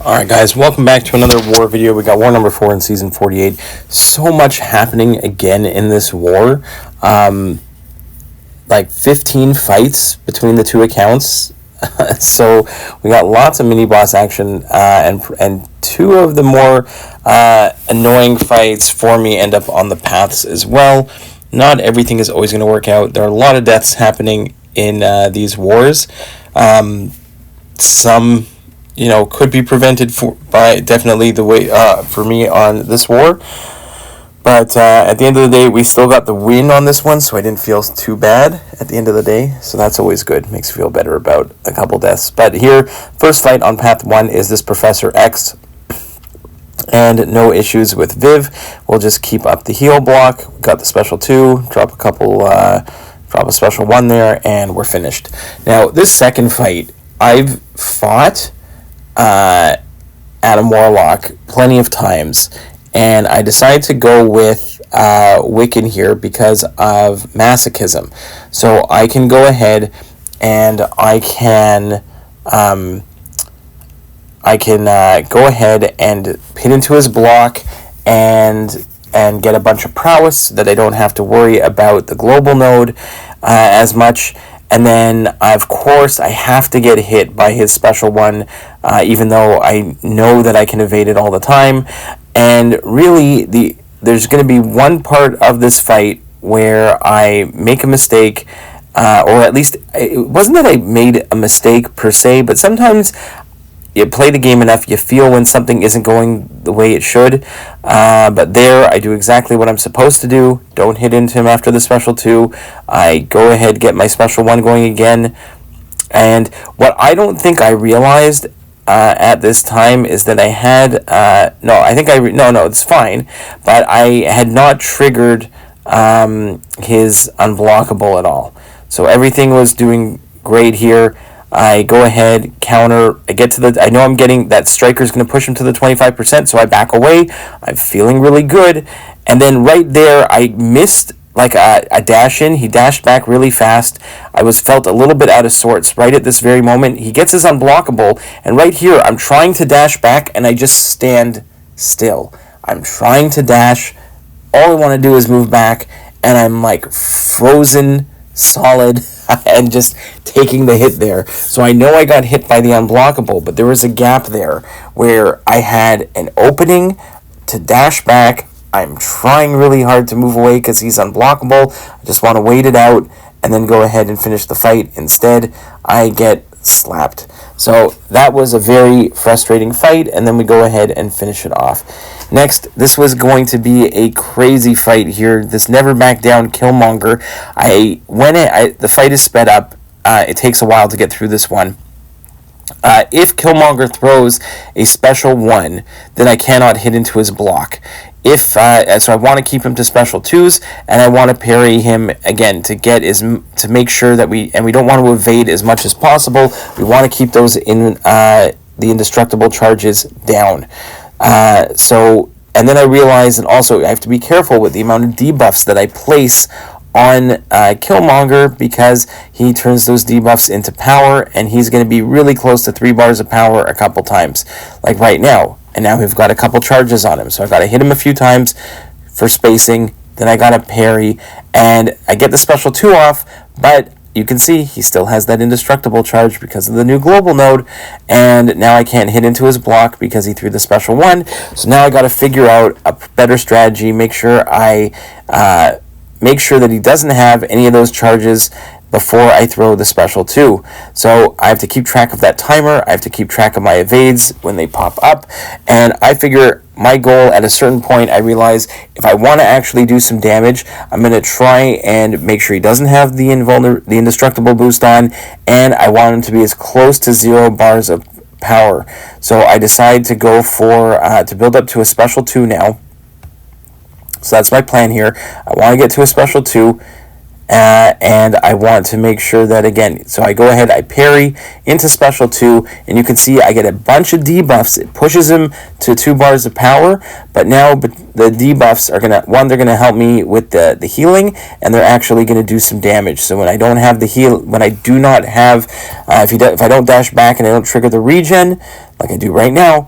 Alright guys, welcome back to another war video. We got war number 4 in season 48. So much happening again in this war. Like 15 fights between the two accounts. So we got lots of mini boss action, and two of the more annoying fights for me end up on the paths as well. Not everything is always going to work out. There are a lot of deaths happening in these wars. Some could be prevented by definitely the way for me on this war. But at the end of the day, we still got the win on this one, so I didn't feel too bad at the end of the day. So that's always good. Makes you feel better about a couple deaths. But here, first fight on path 1 is this Professor X. And no issues with Viv. We'll just keep up the heal block. We got the special 2. Drop a special 1 there, and we're finished. Now, this second fight, I've fought Adam Warlock plenty of times, and I decided to go with Wiccan here because of masochism. So I can go ahead and I can go ahead and hit into his block and get a bunch of prowess so that I don't have to worry about the global node as much. And then, of course, I have to get hit by his special 1, even though I know that I can evade it all the time. And really, there's going to be one part of this fight where I make a mistake, or at least, it wasn't that I made a mistake per se, but sometimes you play the game enough, you feel when something isn't going the way it should. But there, I do exactly what I'm supposed to do. Don't hit into him after the special 2. I go ahead, get my special 1 going again. And what I don't think I realized at this time is that I had... No, it's fine. But I had not triggered his unblockable at all. So everything was doing great here. I go ahead, counter, I know I'm getting, that striker's going to push him to the 25%, so I back away. I'm feeling really good. And then right there, I missed like a dash in. He dashed back really fast. I felt a little bit out of sorts right at this very moment. He gets his unblockable, and right here, I'm trying to dash back, and I just stand still. I'm trying to dash. All I want to do is move back, and I'm like frozen solid and just taking the hit there. So I know I got hit by the unblockable, but there was a gap there where I had an opening to dash back. I'm trying really hard to move away because he's unblockable. I just want to wait it out and then go ahead and finish the fight. Instead, I get slapped. So that was a very frustrating fight, and then we go ahead and finish it off. Next, this was going to be a crazy fight here. This never back down Killmonger. The fight is sped up. It takes a while to get through this one. If Killmonger throws a special 1, then I cannot hit into his block. So I want to keep him to special 2s, and I want to parry him again to make sure that we don't want to evade as much as possible. We want to keep those in the indestructible charges down. And then I realized, and also I have to be careful with the amount of debuffs that I place on Killmonger, because he turns those debuffs into power, and he's going to be really close to 3 bars of power a couple times, like right now. And now we've got a couple charges on him, so I've got to hit him a few times for spacing, then I got to parry, and I get the special 2 off, but you can see he still has that indestructible charge because of the new global node, and now I can't hit into his block because he threw the special 1. So now I got to figure out a better strategy, make sure that he doesn't have any of those charges before I throw the special 2. So I have to keep track of that timer. I have to keep track of my evades when they pop up, and I figure my goal at a certain point, I realize if I want to actually do some damage, I'm going to try and make sure he doesn't have the indestructible boost on, and I want him to be as close to 0 bars of power. So I decide to go for, to build up to a special 2 now. So that's my plan here. I want to get to a special 2, and I want to make sure that, again, so I go ahead, I parry into special 2, and you can see I get a bunch of debuffs. It pushes him to 2 bars of power, but now the debuffs are gonna, one, they're gonna help me with the healing, and they're actually gonna do some damage. So when I don't have the heal, when I do not have, if I don't dash back and I don't trigger the regen like I do right now,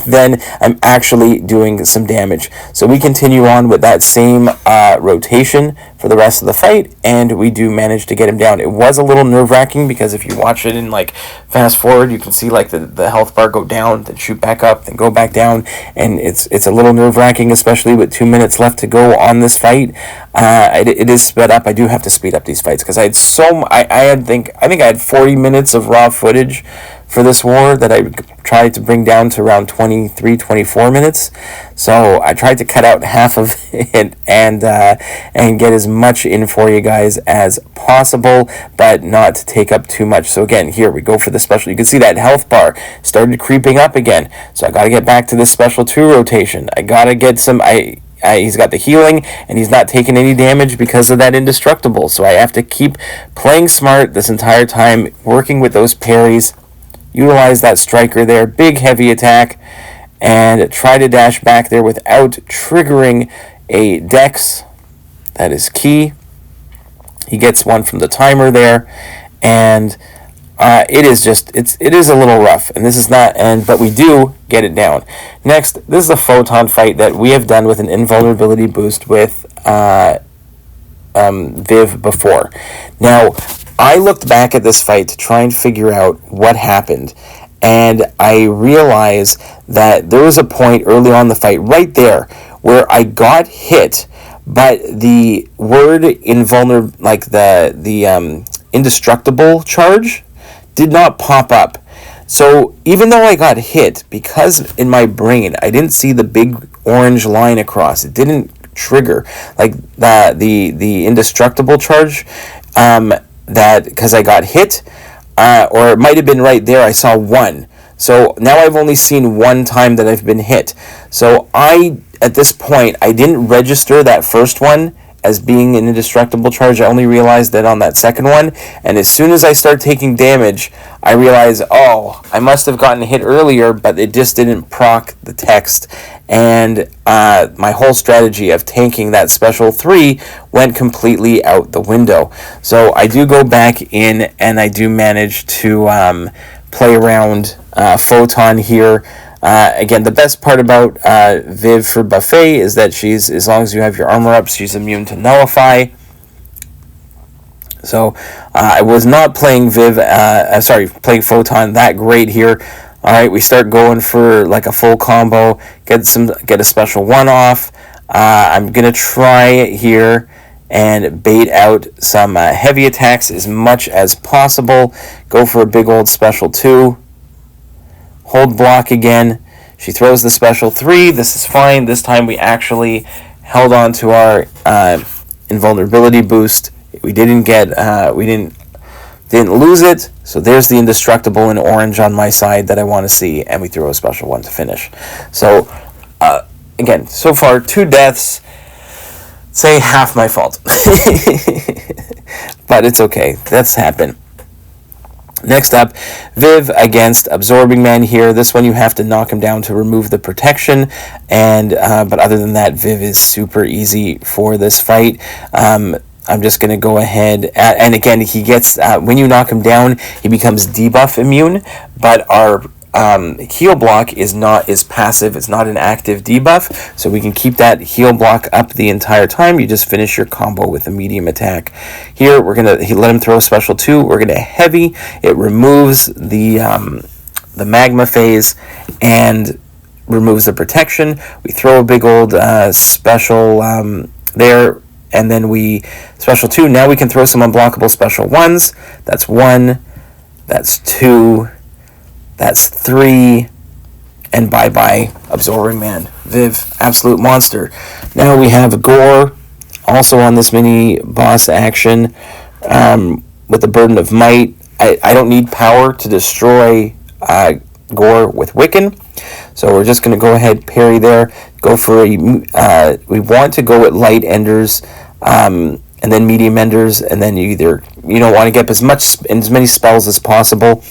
then I'm actually doing some damage. So we continue on with that same rotation for the rest of the fight, and we do manage to get him down. It was a little nerve-wracking because if you watch it in like fast forward, you can see like the health bar go down, then shoot back up, then go back down, and it's a little nerve-wracking, especially with 2 minutes left to go on this fight. It is sped up. I do have to speed up these fights because I had think I had 40 minutes of raw footage for this war that I tried to bring down to around 23, 24 minutes. So I tried to cut out half of it and get as much in for you guys as possible, but not to take up too much. So again, here we go for the special. You can see that health bar started creeping up again. So I got to get back to this special 2 rotation. I got to get some... he's got the healing, and he's not taking any damage because of that indestructible. So I have to keep playing smart this entire time, working with those parries, utilize that striker there, big heavy attack, and try to dash back there without triggering a dex. That is key. He gets one from the timer there, and it is a little rough, and this is not, but we do get it down. Next, this is a Photon fight that we have done with an invulnerability boost with Viv before. Now, I looked back at this fight to try and figure out what happened, and I realized that there was a point early on in the fight, right there, where I got hit, but the word invulnerable, like the indestructible charge, did not pop up. So even though I got hit, because in my brain I didn't see the big orange line across, it didn't trigger like the indestructible charge. That because I got hit, or it might have been right there, I saw 1. So now I've only seen 1 time that I've been hit. So at this point, I didn't register that first one as being an indestructible charge. I only realized that on that second one, and as soon as I start taking damage, I realized, oh, I must have gotten hit earlier, but it just didn't proc the text, and my whole strategy of tanking that special 3 went completely out the window. So I do go back in, and I do manage to play around Photon here. Again, the best part about Viv for Buffet is that she's, as long as you have your armor up, she's immune to nullify. So I was not playing playing Photon that great here. All right, we start going for like a full combo, get a special 1 off. I'm gonna try here and bait out some heavy attacks as much as possible. Go for a big old special 2. Hold block again. She throws the special 3. This is fine. This time we actually held on to our invulnerability boost. We didn't lose it. So there's the indestructible in orange on my side that I want to see, and we throw a special 1 to finish. So again, so far 2 deaths. Say half my fault, but it's okay. That's happened. Next up, Viv against Absorbing Man here. This one you have to knock him down to remove the protection, and but other than that, Viv is super easy for this fight. I'm just going to go ahead, and again, he gets, when you knock him down, he becomes debuff immune, but our heal block is passive. It's not an active debuff, so we can keep that heal block up the entire time. You just finish your combo with a medium attack. Here we're gonna let him throw a special 2. We're gonna heavy. It removes the magma phase and removes the protection. We throw a big old special there, and then we special 2. Now we can throw some unblockable special 1s. That's 1. That's 2. That's 3, and bye-bye, Absorbing Man. Viv, absolute monster. Now we have Gorr, also on this mini boss action, with the Burden of Might. I don't need power to destroy Gorr with Wiccan, so we're just going to go ahead, parry there, go for we want to go with Light Enders, and and then medium enders, and then you don't want to get as many spells as possible.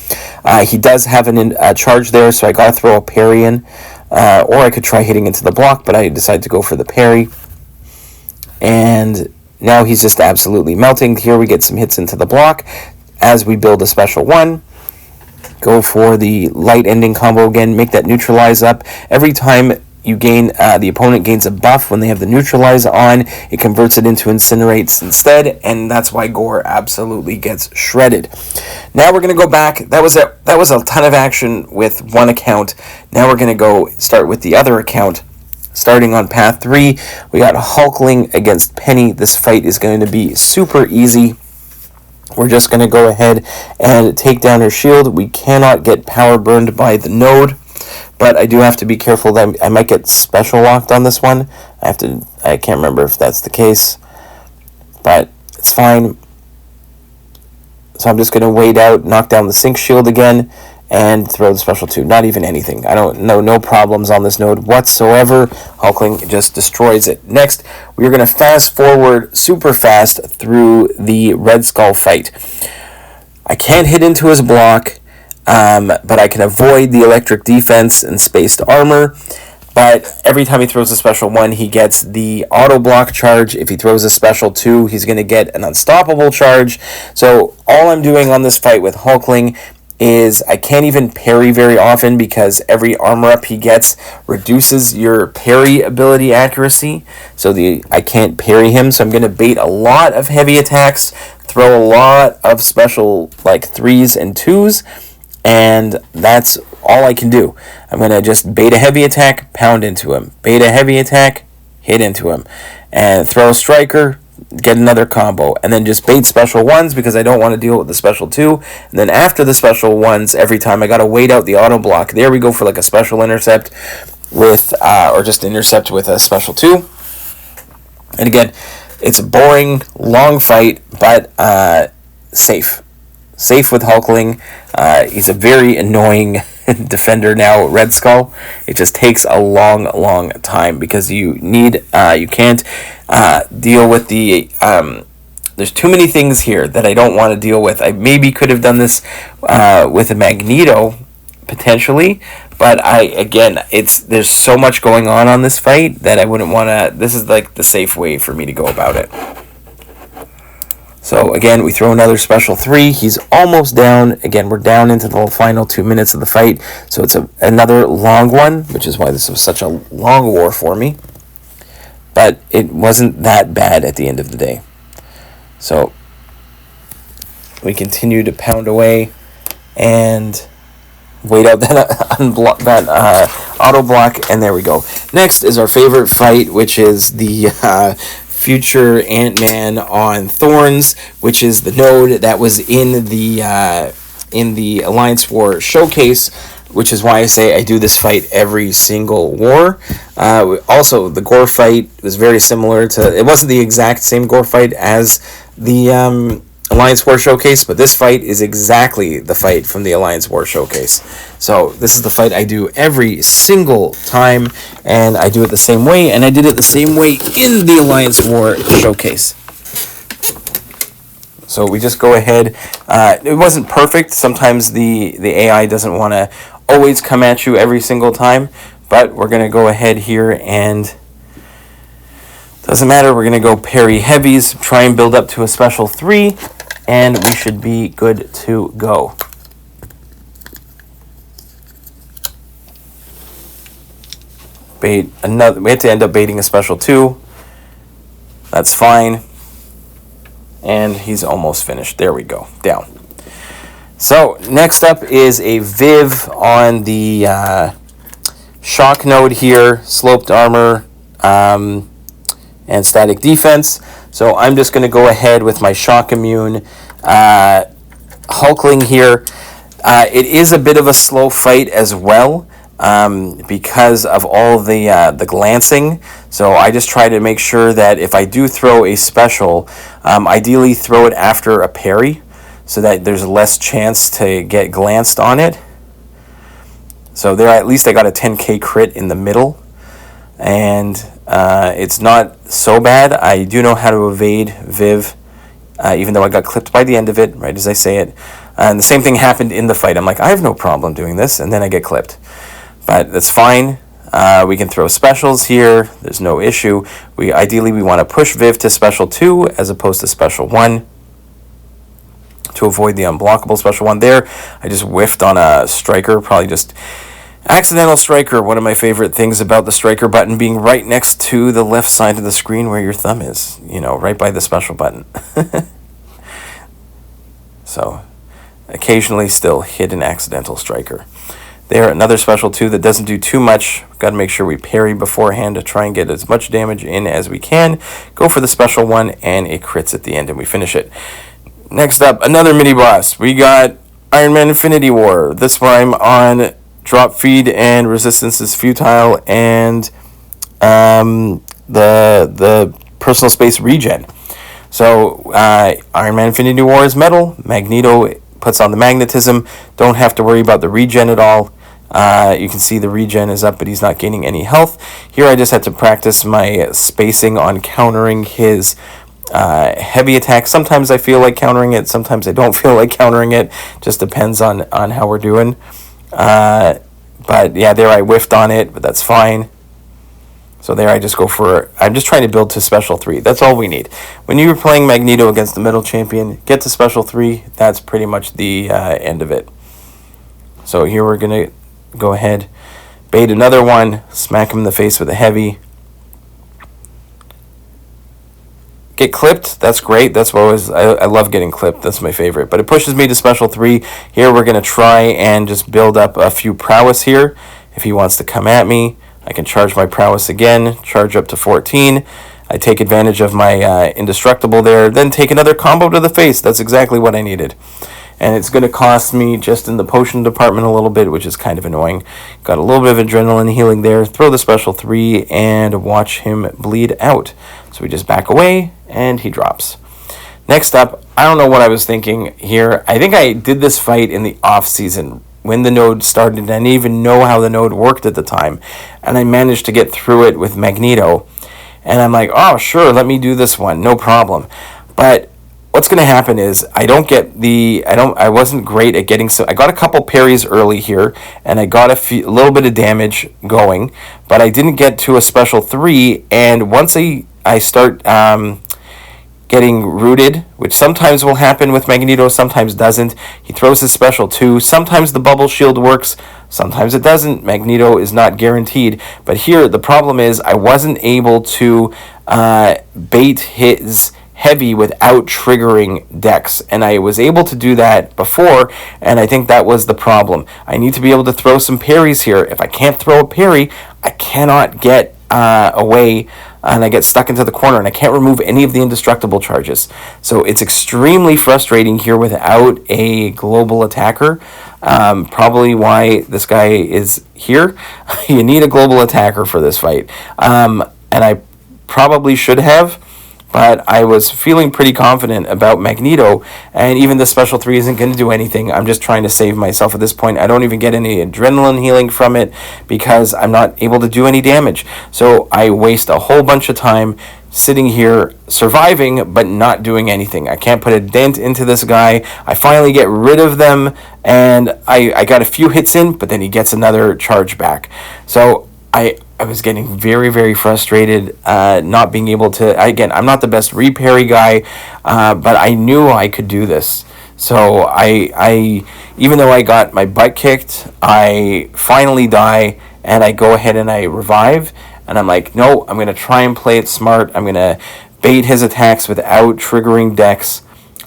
He does have a charge there, so I gotta throw a parry in, or I could try hitting into the block, but I decided to go for the parry. And now he's just absolutely melting. Here we get some hits into the block as we build a special 1. Go for the light ending combo again, make that neutralize up. Every time you gain, the opponent gains a buff when they have the neutralize on, it converts it into incinerates instead, and that's why Gorr absolutely gets shredded. Now we're going to go back. That was a ton of action with one account. Now we're going to go start with the other account. Starting on path 3, we got Hulkling against Peni. This fight is going to be super easy. We're just going to go ahead and take down her shield. We cannot get power burned by the node, but I do have to be careful that I might get special locked on this one. I can't remember if that's the case, but it's fine. So I'm just going to wait out, knock down the sync shield again, and throw the special 2. Not even anything. I don't know, no problems on this node whatsoever. Hulkling just destroys it. Next, we're going to fast forward super fast through the Red Skull fight. I can't hit into his block, but I can avoid the electric defense and spaced armor. But every time he throws a special 1, he gets the auto block charge. If he throws a special 2, he's going to get an unstoppable charge. So all I'm doing on this fight with Hulkling is I can't even parry very often because every armor up he gets reduces your parry ability accuracy. So I can't parry him, so I'm going to bait a lot of heavy attacks, throw a lot of special like 3s and 2s, and that's all I can do. I'm going to just bait a heavy attack, pound into him. Bait a heavy attack, hit into him. And throw a striker, get another combo, and then just bait special 1s because I don't want to deal with the special 2. And then after the special 1s, every time I got to wait out the auto block. There we go for like a special intercept with, or just intercept with a special 2. And again, it's a boring, long fight, but safe. Safe with Hulkling. He's a very annoying defender now, Red Skull. It just takes a long time because you can't deal with the there's too many things here that I don't want to deal with. I maybe could have done this with a Magneto potentially, but there's so much going on this fight that I wouldn't want to. This is like the safe way for me to go about it. So again, we throw another special 3. He's almost down. Again, we're down into the final 2 minutes of the fight. So it's another long one, which is why this was such a long war for me. But it wasn't that bad at the end of the day. So we continue to pound away and wait out that auto block, and there we go. Next is our favorite fight, which is the future Antman on Thorns, which is the node that was in the Alliance War showcase, which is why I say I do this fight every single war. Also, the Gorr fight was very similar to. It wasn't the exact same Gorr fight as the Alliance War showcase, but this fight is exactly the fight from the Alliance War showcase. So this is the fight I do every single time, and I do it the same way, and I did it the same way in the Alliance War showcase. So we just go ahead. It wasn't perfect. Sometimes the AI doesn't want to always come at you every single time, but we're going to go ahead here and doesn't matter. We're going to go parry heavies, try and build up to a special 3, and we should be good to go. We had to end up baiting a special 2. That's fine. And he's almost finished. There we go. Down. So next up is a Viv on the shock node here. Sloped armor and static defense. So I'm just going to go ahead with my shock immune. Hulkling here. It is a bit of a slow fight as well. Because of all the glancing. So I just try to make sure that if I do throw a special, ideally throw it after a parry so that there's less chance to get glanced on it. So there, at least I got a 10k crit in the middle. and it's not so bad. I do know how to evade Viv, even though I got clipped by the end of it, right as I say it. And the same thing happened in the fight. I'm like, I have no problem doing this, and then I get clipped. But that's fine. We can throw specials here. There's no issue. Ideally we want to push Viv to special 2 as opposed to special 1 to avoid the unblockable special 1 there. I just whiffed on a striker, probably just accidental striker. One of my favorite things about the striker button being right next to the left side of the screen where your thumb is, you know, right by the special button. So occasionally still hit an accidental striker. There, another special 2 that doesn't do too much. Got to make sure we parry beforehand to try and get as much damage in as we can. Go for the special 1, and it crits at the end, and we finish it. Next up, another mini-boss. We got Iron Man Infinity War. This time on drop feed and resistance is futile, and the personal space regen. So Iron Man Infinity War is metal. Magneto puts on the magnetism. Don't have to worry about the regen at all. You can see the regen is up, but he's not gaining any health. Here I just had to practice my spacing on countering his heavy attack. Sometimes I feel like countering it, sometimes I don't feel like countering it. Just depends on how we're doing. But yeah, there I whiffed on it, but that's fine. So there I just go for, I'm just trying to build to special 3. That's all we need. When you're playing Magneto against the middle champion, get to special 3. That's pretty much the end of it. So here we're going to go ahead, bait another one, smack him in the face with a heavy. Get clipped, that's great. That's what I love getting clipped. That's my favorite. But it pushes me to special 3. Here we're going to try and just build up a few prowess here. If he wants to come at me, I can charge my prowess again, charge up to 14. I take advantage of my indestructible there, then take another combo to the face. That's exactly what I needed. And it's going to cost me just in the potion department a little bit, which is kind of annoying. Got a little bit of adrenaline healing there. Throw the special 3 and watch him bleed out. So we just back away and he drops. Next up, I don't know what I was thinking here. I think I did this fight in the off season when the node started. I didn't even know how the node worked at the time. And I managed to get through it with Magneto. And I'm like, oh, sure, let me do this one. No problem. But what's going to happen is I wasn't great at getting, so I got a couple parries early here, and I got a little bit of damage going, but I didn't get to a special 3, and once I start getting rooted, which sometimes will happen with Magneto, sometimes doesn't. He throws his special 2. Sometimes the bubble shield works, sometimes it doesn't. Magneto is not guaranteed. But here, the problem is I wasn't able to bait his heavy without triggering Dex, and I was able to do that before, and I think that was the problem. I need to be able to throw some parries here. If I can't throw a parry, I cannot get away, and I get stuck into the corner, and I can't remove any of the indestructible charges. So it's extremely frustrating here without a global attacker. Probably why this guy is here. You need a global attacker for this fight. And I probably should have, but I was feeling pretty confident about Magneto, and even the special 3 isn't going to do anything. I'm just trying to save myself at this point. I don't even get any adrenaline healing from it because I'm not able to do any damage. So I waste a whole bunch of time sitting here surviving but not doing anything. I can't put a dent into this guy. I finally get rid of them, and I got a few hits in, but then he gets another charge back. So I was getting very, very frustrated, not being able to, again, I'm not the best reparry guy, but I knew I could do this. So I even though I got my butt kicked, I finally die, and I go ahead and I revive, and I'm like, no, I'm going to try and play it smart. I'm going to bait his attacks without triggering Dex.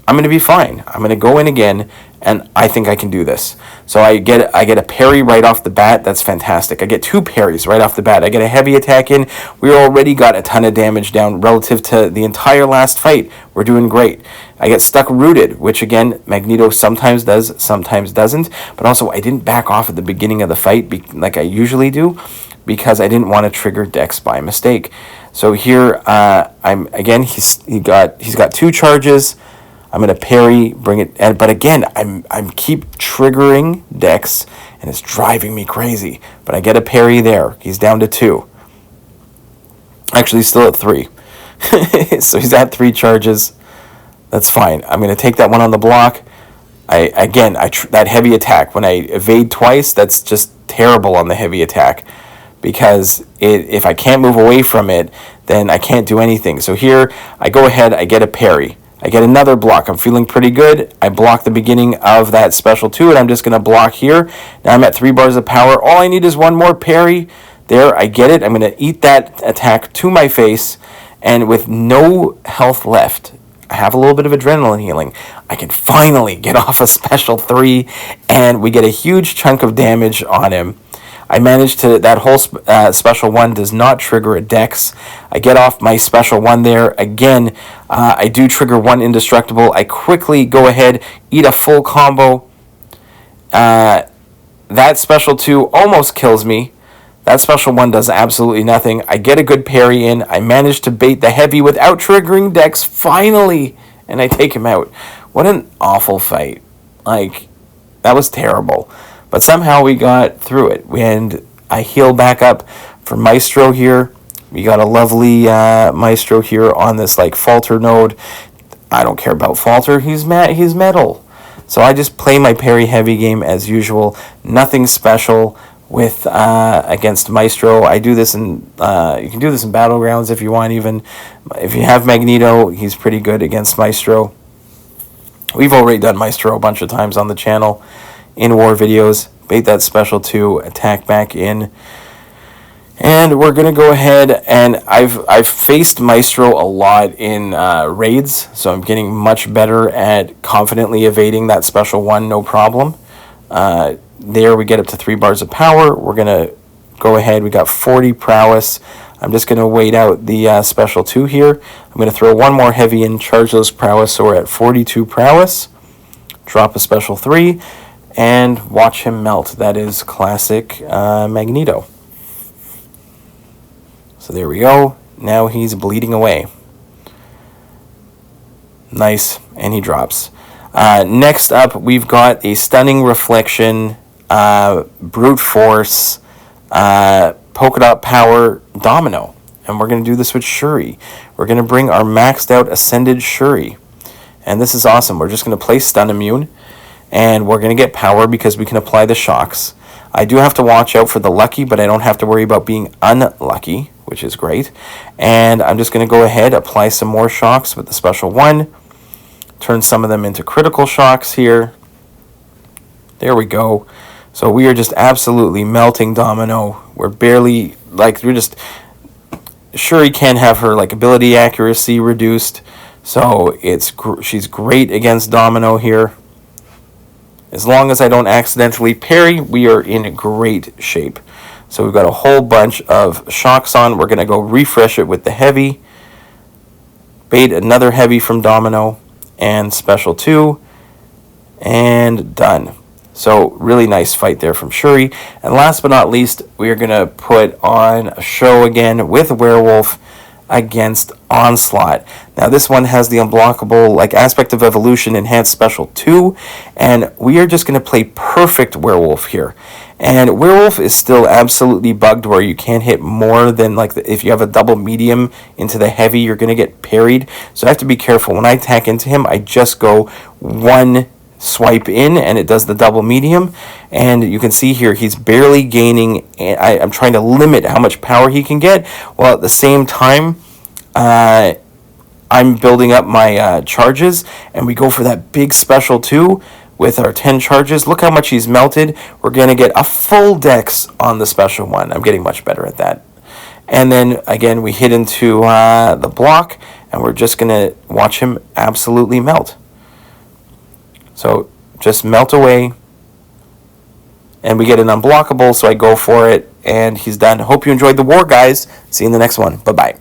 I'm going to be fine. I'm going to go in again, and I think I can do this. So I get a parry right off the bat. That's fantastic. I get 2 parries right off the bat. I get a heavy attack in. We already got a ton of damage down relative to the entire last fight. We're doing great. I get stuck rooted, which again, Magneto sometimes does, sometimes doesn't. But also, I didn't back off at the beginning of the fight like I usually do, because I didn't want to trigger Dex by mistake. So here, he's got 2 charges. I'm going to parry, bring it, but again, I'm keep triggering Dex, and it's driving me crazy. But I get a parry there. He's down to 2. Actually, he's still at 3. So he's at 3 charges. That's fine. I'm going to take that one on the block. That heavy attack, when I evade twice, that's just terrible on the heavy attack. Because if I can't move away from it, then I can't do anything. So here, I go ahead, I get a parry. I get another block. I'm feeling pretty good. I block the beginning of that special 2, and I'm just going to block here. Now I'm at 3 bars of power. All I need is one more parry. There, I get it. I'm going to eat that attack to my face, and with no health left, I have a little bit of adrenaline healing. I can finally get off a special 3, and we get a huge chunk of damage on him. I managed to, that whole special 1 does not trigger a dex. I get off my special 1 there. Again, I do trigger 1 indestructible. I quickly go ahead, eat a full combo. That special 2 almost kills me. That special 1 does absolutely nothing. I get a good parry in. I manage to bait the heavy without triggering dex, finally, and I take him out. What an awful fight. Like, that was terrible. But somehow we got through it. And I heal back up for Maestro here. We got a lovely Maestro here on this like falter node. I don't care about falter. He's metal. So I just play my parry heavy game as usual. Nothing special with against Maestro. I do this in you can do this in Battlegrounds if you want. Even if you have Magneto, he's pretty good against Maestro. We've already done Maestro a bunch of times on the channel in war videos. Bait that special 2, attack back in, and we're gonna go ahead, and I've faced Maestro a lot in raids, so I'm getting much better at confidently evading that special 1, no problem. There we get up to 3 bars of power. We're gonna go ahead. We got 40 prowess. I'm just gonna wait out the special 2 here. I'm gonna throw 1 more heavy in, charge those prowess, so we're at 42 prowess. Drop a special 3. And watch him melt. That is classic Magneto. So there we go. Now he's bleeding away. Nice. And he drops. Next up, we've got a Stunning Reflection, Brute Force, Polka Dot Power Domino. And we're going to do this with Shuri. We're going to bring our maxed out Ascended Shuri. And this is awesome. We're just going to play Stun Immune. And we're going to get power because we can apply the shocks. I do have to watch out for the lucky, but I don't have to worry about being unlucky, which is great. And I'm just going to go ahead, apply some more shocks with the special 1. Turn some of them into critical shocks here. There we go. So we are just absolutely melting Domino. We're barely, like, we're just... Shuri can have her, like, ability accuracy reduced. So she's great against Domino here. As long as I don't accidentally parry, we are in great shape. So we've got a whole bunch of shocks on. We're going to go refresh it with the heavy. Bait another heavy from Domino. And special 2. And done. So really nice fight there from Shuri. And last but not least, we are going to put on a show again with Werewolf against Onslaught. Now this one has the unblockable like aspect of evolution enhanced special 2, and we are just going to play perfect Werewolf here. And Werewolf is still absolutely bugged where you can't hit more than like if you have a double medium into the heavy, you're going to get parried. So I have to be careful. When I attack into him, I just go 1 swipe in and it does the double medium, and you can see here he's barely gaining. I'm trying to limit how much power he can get, while at the same time I'm building up my charges, and we go for that big special 2 with our 10 charges. Look how much he's melted. We're going to get a full dex on the special 1. I'm getting much better at that. And then again we hit into the block, and we're just going to watch him absolutely melt. So just melt away, and we get an unblockable, so I go for it, and he's done. Hope you enjoyed the war, guys. See you in the next one. Bye-bye.